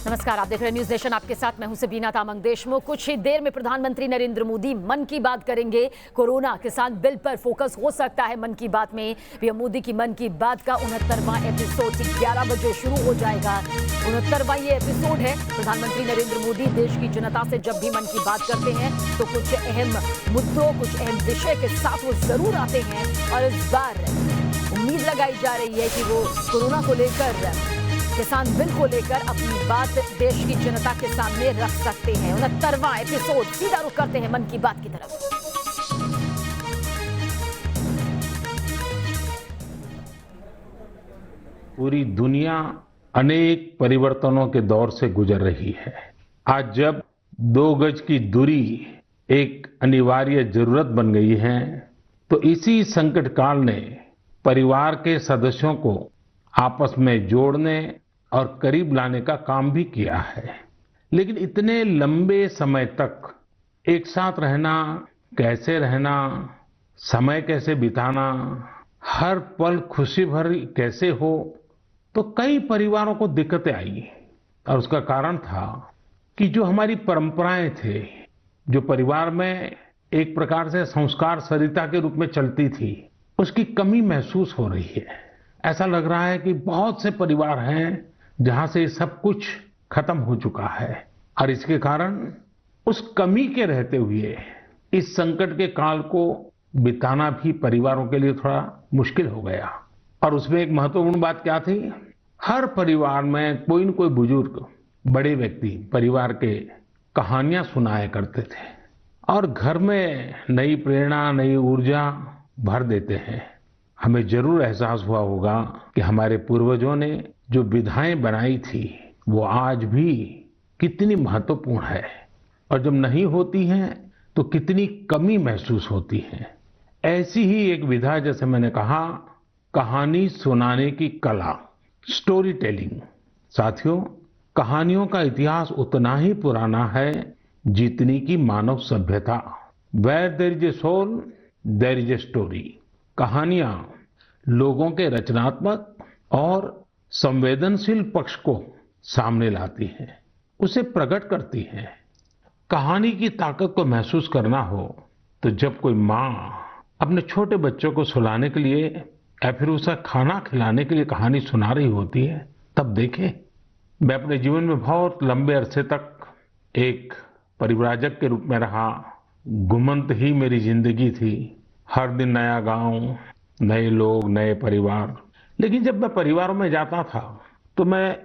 नमस्कार, आप देख रहे हैं न्यूज नेशन। आपके साथ मैं हूं सबीना तामंग देशमुख। कुछ ही देर में प्रधानमंत्री नरेंद्र मोदी मन की बात करेंगे। कोरोना किसान बिल पर फोकस हो सकता है मन की बात में। पीएम मोदी की मन की बात का 69वां एपिसोड 11 बजे शुरू हो जाएगा। 69वां ये एपिसोड है। प्रधानमंत्री नरेंद्र मोदी देश की जनता से जब भी मन की बात करते हैं तो कुछ अहम मुद्दों, कुछ अहम विषय के साथ वो जरूर आते हैं। और इस बार उम्मीद लगाई जा रही है कि वो कोरोना को लेकर, किसान बिल को लेकर अपनी बात देश की जनता के सामने रख सकते हैं। 69वां एपिसोड, सीधा रुख करते हैं मन की बात की तरफ। पूरी दुनिया अनेक परिवर्तनों के दौर से गुजर रही है। आज जब 2 गज की दूरी एक अनिवार्य जरूरत बन गई है, तो इसी संकट काल ने परिवार के सदस्यों को आपस में जोड़ने और करीब लाने का काम भी किया है। लेकिन इतने लंबे समय तक एक साथ रहना, कैसे रहना, समय कैसे बिताना, हर पल खुशी भरी कैसे हो, तो कई परिवारों को दिक्कतें आई। और उसका कारण था कि जो हमारी परंपराएं थे, जो परिवार में एक प्रकार से संस्कार सरिता के रूप में चलती थी, उसकी कमी महसूस हो रही है। ऐसा लग रहा है कि बहुत से परिवार हैं जहां से सब कुछ खत्म हो चुका है। और इसके कारण उस कमी के रहते हुए इस संकट के काल को बिताना भी परिवारों के लिए थोड़ा मुश्किल हो गया। और उसमें एक महत्वपूर्ण बात क्या थी? हर परिवार में कोई न कोई बुजुर्ग, बड़े व्यक्ति परिवार के कहानियां सुनाया करते थे और घर में नई प्रेरणा, नई ऊर्जा भर देते हैं। हमें जरूर एहसास हुआ होगा कि हमारे पूर्वजों ने जो विधाएं बनाई थी वो आज भी कितनी महत्वपूर्ण है, और जब नहीं होती हैं तो कितनी कमी महसूस होती है। ऐसी ही एक विधा, जैसे मैंने कहा, कहानी सुनाने की कला, स्टोरी टेलिंग। साथियों, कहानियों का इतिहास उतना ही पुराना है जितनी की मानव सभ्यता। Where there is a soul there is a story. कहानियां लोगों के रचनात्मक और संवेदनशील पक्ष को सामने लाती हैं, उसे प्रकट करती हैं। कहानी की ताकत को महसूस करना हो तो जब कोई माँ अपने छोटे बच्चों को सुलाने के लिए या फिर उसे खाना खिलाने के लिए कहानी सुना रही होती है, तब देखें। मैं अपने जीवन में बहुत लंबे अरसे तक एक परिव्राजक के रूप में रहा। घुमंत ही मेरी जिंदगी थी। हर दिन नया गांव, नए लोग, नए परिवार। लेकिन जब मैं परिवारों में जाता था तो मैं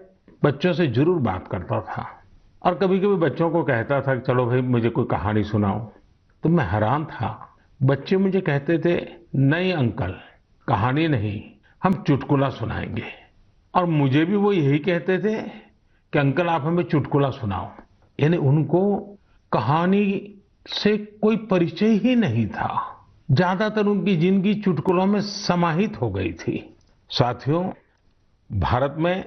बच्चों से जरूर बात करता था और कभी कभी बच्चों को कहता था कि चलो भाई मुझे कोई कहानी सुनाओ। तो मैं हैरान था। बच्चे मुझे कहते थे, नहीं अंकल, कहानी नहीं, हम चुटकुला सुनाएंगे। और मुझे भी वो यही कहते थे कि अंकल आप हमें चुटकुला सुनाओ। यानी उनको कहानी से कोई परिचय ही नहीं था। ज्यादातर उनकी जिंदगी चुटकुलों में समाहित हो गई थी। साथियों, भारत में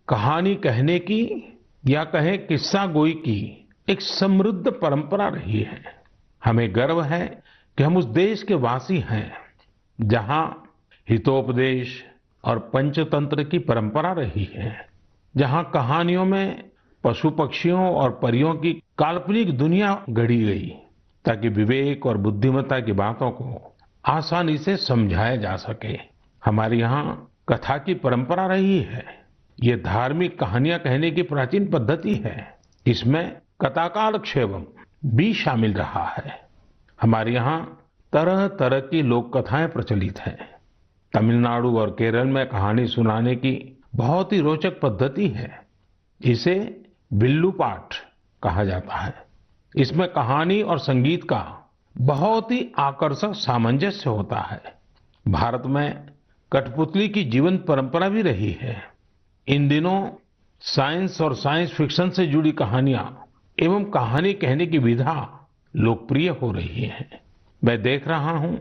कहानी कहने की या कहें किस्सा गोई की एक समृद्ध परंपरा रही है। हमें गर्व है कि हम उस देश के वासी हैं जहां हितोपदेश और पंचतंत्र की परंपरा रही है, जहां कहानियों में पशु पक्षियों और परियों की काल्पनिक दुनिया गढ़ी गई ताकि विवेक और बुद्धिमत्ता की बातों को आसानी से समझाया जा सके। हमारे यहाँ कथा की परंपरा रही है। ये धार्मिक कहानियां कहने की प्राचीन पद्धति है। इसमें कथाकालक्षेपम भी शामिल रहा है। हमारे यहाँ तरह तरह की लोक कथाएं प्रचलित हैं। तमिलनाडु और केरल में कहानी सुनाने की बहुत ही रोचक पद्धति है। इसे विल्लू पाठ कहा जाता है। इसमें कहानी और संगीत का बहुत ही आकर्षक सामंजस्य होता है। भारत में कठपुतली की जीवंत परंपरा भी रही है। इन दिनों साइंस और साइंस फिक्शन से जुड़ी कहानियां एवं कहानी कहने की विधा लोकप्रिय हो रही है। मैं देख रहा हूं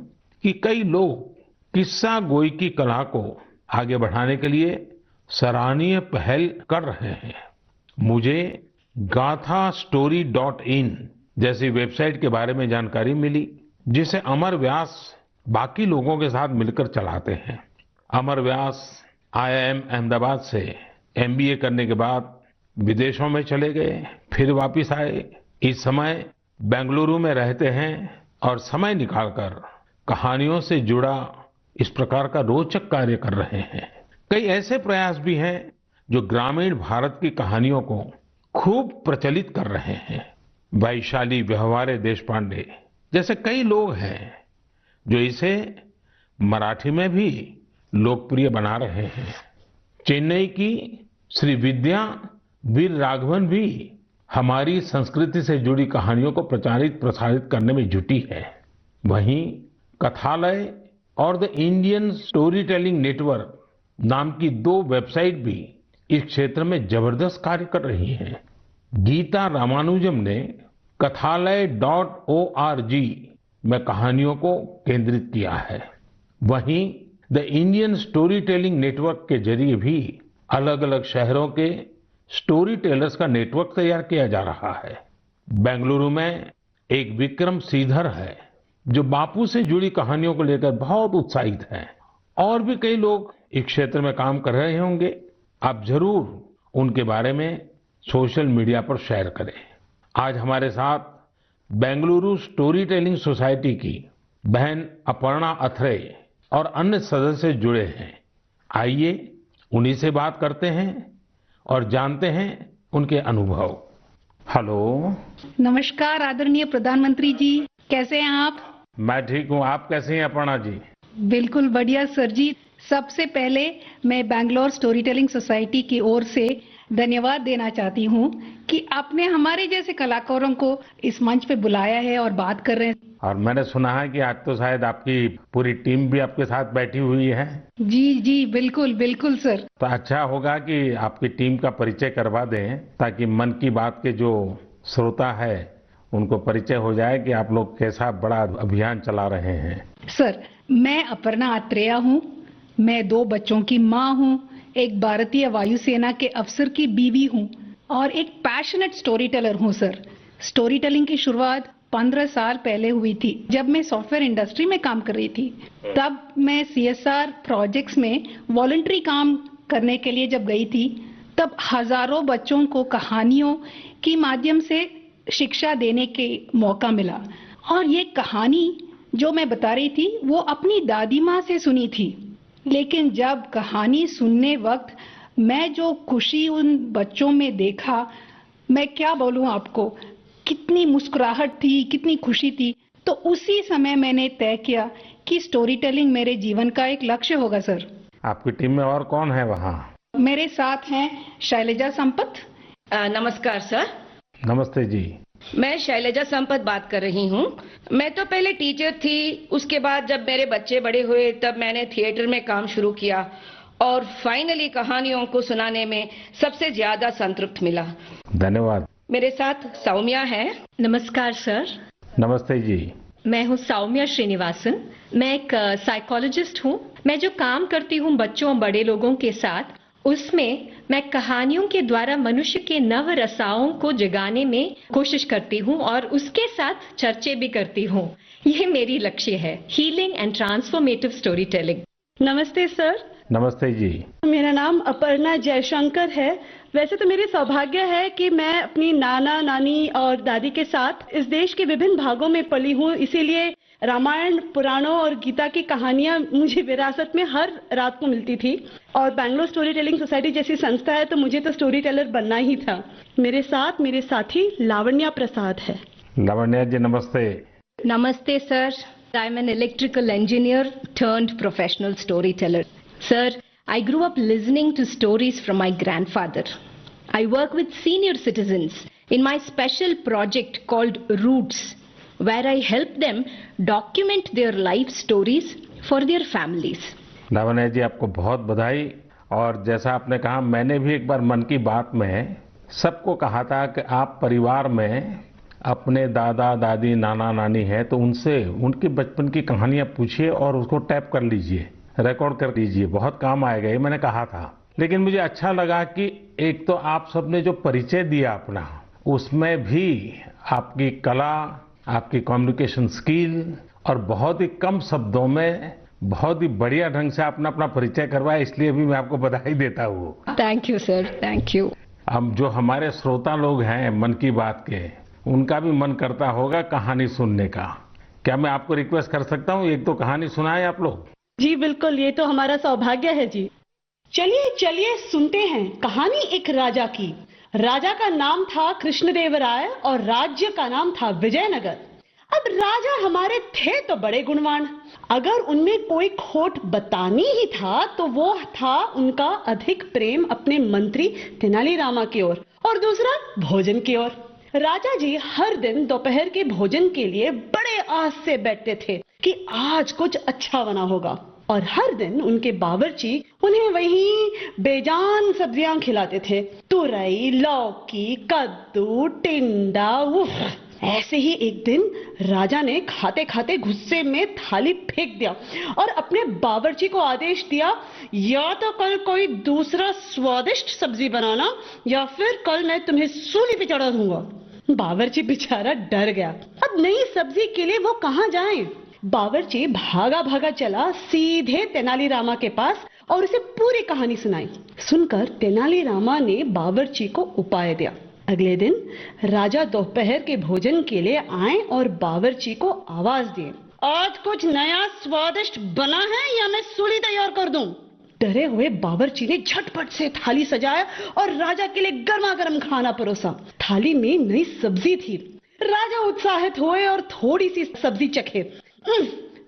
कि कई लोग किस्सा गोई की कला को आगे बढ़ाने के लिए सराहनीय पहल कर रहे हैं। मुझे gaathastory.in जैसी वेबसाइट के बारे में जानकारी मिली, जिसे अमर व्यास बाकी लोगों के साथ मिलकर चलाते हैं। अमर व्यास IIM अहमदाबाद से MBA करने के बाद विदेशों में चले गए, फिर वापस आए। इस समय बेंगलुरु में रहते हैं और समय निकालकर कहानियों से जुड़ा इस प्रकार का रोचक कार्य कर रहे हैं। कई ऐसे प्रयास भी हैं जो ग्रामीण भारत की कहानियों को खूब प्रचलित कर रहे हैं। वैशाली व्यवहारे देशपांडे जैसे कई लोग हैं जो इसे मराठी में भी लोकप्रिय बना रहे हैं। चेन्नई की श्री विद्या वीर राघवन भी हमारी संस्कृति से जुड़ी कहानियों को प्रचारित प्रसारित करने में जुटी है। वहीं कथालय और the Indian story telling network नाम की 2 वेबसाइट भी इस क्षेत्र में जबरदस्त कार्य कर रही हैं। गीता रामानुजम ने kathalaya.org में कहानियों को केंद्रित किया है। वहीं the Indian story telling network के जरिए भी अलग अलग शहरों के स्टोरी टेलर्स का नेटवर्क तैयार किया जा रहा है। बेंगलुरु में एक विक्रम श्रीधर है जो बापू से जुड़ी कहानियों को लेकर बहुत उत्साहित हैं। और भी कई लोग इस क्षेत्र में काम कर रहे होंगे। आप जरूर उनके बारे में सोशल मीडिया पर शेयर करें। आज हमारे साथ बेंगलुरु स्टोरी टेलिंग सोसाइटी की बहन अपर्णा अथरे और अन्य सदस्य जुड़े हैं। आइए उन्हीं से बात करते हैं और जानते हैं उनके अनुभव। हेलो। नमस्कार आदरणीय प्रधानमंत्री जी, कैसे हैं आप? मैं ठीक हूँ, आप कैसे हैं अपर्णा जी? बिल्कुल बढ़िया सर जी। सबसे पहले मैं बैंगलोर स्टोरी टेलिंग सोसाइटी की ओर से धन्यवाद देना चाहती हूँ कि आपने हमारे जैसे कलाकारों को इस मंच पे बुलाया है और बात कर रहे हैं। और मैंने सुना है कि आज तो शायद आपकी पूरी टीम भी आपके साथ बैठी हुई है। जी जी बिल्कुल बिल्कुल सर। तो अच्छा होगा कि आपकी टीम का परिचय करवा दें ताकि मन की बात के जो श्रोता है उनको परिचय हो जाए कि आप लोग कैसा बड़ा अभियान चला रहे हैं। सर, मैं अपर्णा अत्रेया हूँ। मैं 2 बच्चों की माँ हूँ, एक भारतीय वायुसेना के अफसर की बीवी हूँ और एक पैशनेट स्टोरी टेलर हूँ सर। स्टोरी टेलिंग की शुरुआत 15 साल पहले हुई थी जब मैं सॉफ्टवेयर इंडस्ट्री में काम कर रही थी। तब मैं CSR प्रोजेक्ट्स में वॉलंटरी काम करने के लिए जब गई थी तब हजारों बच्चों को कहानियों के माध्यम से शिक्षा देने के मौका मिला। और ये कहानी जो मैं बता रही थी वो अपनी दादी माँ से सुनी थी। लेकिन जब कहानी सुनने वक्त मैं जो खुशी उन बच्चों में देखा, मैं क्या बोलूं आपको, कितनी मुस्कुराहट थी, कितनी खुशी थी। तो उसी समय मैंने तय किया कि स्टोरी टेलिंग मेरे जीवन का एक लक्ष्य होगा सर। आपकी टीम में और कौन है वहाँ? मेरे साथ हैं शैलजा संपत। नमस्कार सर। नमस्ते जी। मैं शैलजा संपत बात कर रही हूँ। मैं तो पहले टीचर थी, उसके बाद जब मेरे बच्चे बड़े हुए तब मैंने थिएटर में काम शुरू किया और फाइनली कहानियों को सुनाने में सबसे ज्यादा संतृप्त मिला। धन्यवाद। मेरे साथ सौम्या है। नमस्कार सर। नमस्ते जी। मैं हूँ सौम्या श्रीनिवासन। मैं एक साइकोलॉजिस्ट हूँ। मैं जो काम करती हूँ बच्चों और बड़े लोगों के साथ, उसमें मैं कहानियों के द्वारा मनुष्य के नव रसाओं को जगाने में कोशिश करती हूँ और उसके साथ चर्चे भी करती हूँ। ये मेरी लक्ष्य है, healing and transformative story telling. नमस्ते सर। नमस्ते जी। मेरा नाम अपर्णा जयशंकर है। वैसे तो मेरे सौभाग्य है कि मैं अपनी नाना नानी और दादी के साथ इस देश के विभिन्न भागों में पली हूँ, इसीलिए रामायण, पुराणों और गीता की कहानियां मुझे विरासत में हर रात को मिलती थी। और बैंगलोर स्टोरी टेलिंग सोसाइटी जैसी संस्था है तो मुझे तो स्टोरी टेलर बनना ही था। मेरे साथ मेरे साथी लावण्या प्रसाद है। लावण्या जी नमस्ते। नमस्ते sir. I am an electrical engineer turned professional story teller. Sir, I grew up listening to stories from my grandfather. I work with senior citizens in my special project called Roots, where I help them document their life stories for their families. Lavanya ji आपको बहुत बधाई। और जैसा आपने कहा, मैंने भी एक बार मन की बात में सबको कहा था कि आप परिवार में अपने दादा दादी नाना नानी है तो उनसे उनके बचपन की कहानियां पूछिए और उसको टैप कर लीजिए, रिकॉर्ड कर लीजिए, बहुत काम आएगा, ये मैंने कहा था। लेकिन मुझे अच्छा लगा कि एक तो आप सबने जो परिचय दिया अपना, उसमें भी आपकी कला, आपकी कम्युनिकेशन स्किल और बहुत ही कम शब्दों में बहुत ही बढ़िया ढंग से आपने अपना परिचय करवाया, इसलिए भी मैं आपको बधाई देता हूँ। Thank you sir, thank you. अब जो हमारे श्रोता लोग हैं मन की बात के, उनका भी मन करता होगा कहानी सुनने का। क्या मैं आपको रिक्वेस्ट कर सकता हूँ, एक तो कहानी सुनाएं आप लोग? जी बिल्कुल, ये तो हमारा सौभाग्य है जी। चलिए चलिए सुनते हैं कहानी एक राजा की। राजा का नाम था कृष्णदेवराय और राज्य का नाम था विजयनगर। अब राजा हमारे थे तो बड़े गुणवान, अगर उनमें कोई खोट बतानी ही था तो वो था उनका अधिक प्रेम अपने मंत्री तेनालीरामा की ओर और दूसरा भोजन की ओर। राजा जी हर दिन दोपहर के भोजन के लिए बड़े आस से बैठते थे कि आज कुछ अच्छा बना होगा, और हर दिन उनके बावर्ची उन्हें वही बेजान सब्जियां खिलाते थे। तुरई, लौकी, कद्दू, टिंडा। उफ। ऐसे ही एक दिन राजा ने खाते खाते गुस्से में थाली फेंक दिया और अपने बावर्ची को आदेश दिया, या तो कल कोई दूसरा स्वादिष्ट सब्जी बनाना या फिर कल मैं तुम्हें सूली पे चढ़ा दूंगा। बावर्ची बेचारा डर गया। अब नई सब्जी के लिए वो कहाँ जाए? बावर्ची भागा भागा चला सीधे तेनालीरामा के पास और उसे पूरी कहानी सुनाई। सुनकर तेनालीरामा ने बावर्ची को उपाय दिया। अगले दिन राजा दोपहर के भोजन के लिए आए और बावर्ची को आवाज दिए, आज कुछ नया स्वादिष्ट बना है या मैं सूली तैयार कर दूं? डरे हुए बावर्ची ने झटपट से थाली सजाया और राजा के लिए गर्मा गर्म खाना परोसा। थाली में नई सब्जी थी। राजा उत्साहित हुए और थोड़ी सी सब्जी चखे।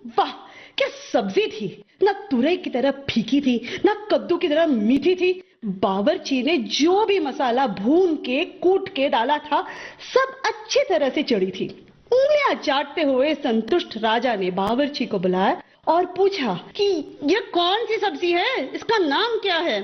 वाह क्या सब्जी थी! ना तुरई की तरह फीकी थी, ना कद्दू की तरह मीठी थी। बावर्ची ने जो भी मसाला भून के कूट के डाला था सब अच्छी तरह से चढ़ी थी। उंगलियां चाटते हुए संतुष्ट राजा ने बावर्ची को बुलाया और पूछा कि ये कौन सी सब्जी है, इसका नाम क्या है?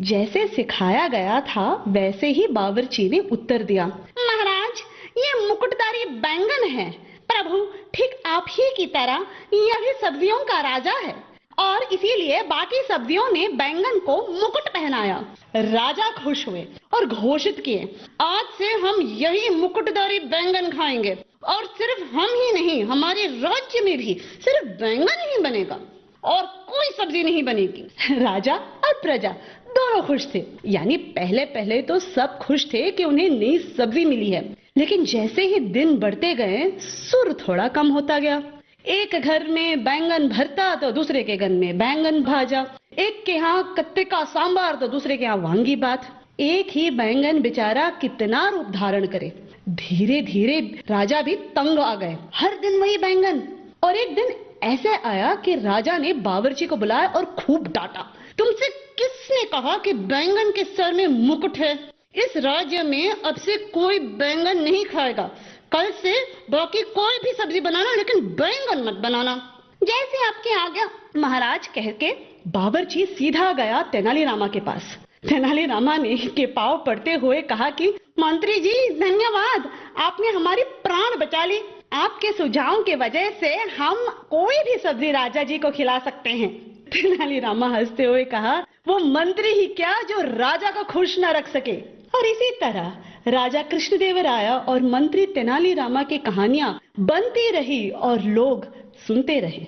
जैसे सिखाया गया था वैसे ही बावर्ची ने उत्तर दिया, महाराज ये मुकुटधारी बैंगन है। प्रभु ठीक आप ही की तरह यह भी सब्जियों का राजा है और इसीलिए बाकी सब्जियों ने बैंगन को मुकुट पहनाया। राजा खुश हुए और घोषित किए, आज से हम यही मुकुटधारी बैंगन खाएंगे और सिर्फ हम ही नहीं, हमारे राज्य में भी सिर्फ बैंगन ही बनेगा और कोई सब्जी नहीं बनेगी। राजा और प्रजा दोनों खुश थे। यानी पहले पहले तो सब खुश थे कि उन्हें नई सब्जी मिली है, लेकिन जैसे ही दिन बढ़ते गए सुर थोड़ा कम होता गया। एक घर में बैंगन भरता तो दूसरे के घर में बैंगन भाजा, एक के यहाँ कत्ते का सांबार तो दूसरे के यहाँ वांगी बात। एक ही बैंगन बेचारा कितना रूप धारण करे। धीरे धीरे राजा भी तंग आ गए, हर दिन वही बैंगन। और एक दिन ऐसे आया कि राजा ने बावर्ची को बुलाया और खूब डांटा, तुमसे किसने कहा कि बैंगन के सर में मुकुट है? इस राज्य में अब से कोई बैंगन नहीं खाएगा। कल से बाकी कोई भी सब्जी बनाना, लेकिन बैंगन मत बनाना। जैसे आपकी आज्ञा महाराज कह के बावर्ची सीधा गया तेनालीरामा के पास। तेनालीरामा ने के पांव पड़ते हुए कहा कि मंत्री जी धन्यवाद, आपने हमारी प्राण बचा ली। आपके सुझाव के वजह से हम कोई भी सब्जी राजा जी को खिला सकते हैं। तेनालीरामा हंसते हुए कहा, वो मंत्री ही क्या जो राजा को खुश न रख सके। और इसी तरह राजा कृष्णदेवराय और मंत्री तेनालीरामा की कहानियां बनती रही और लोग सुनते रहे।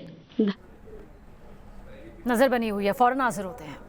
नजर बनी हुई है, फौरन हाजिर होते हैं।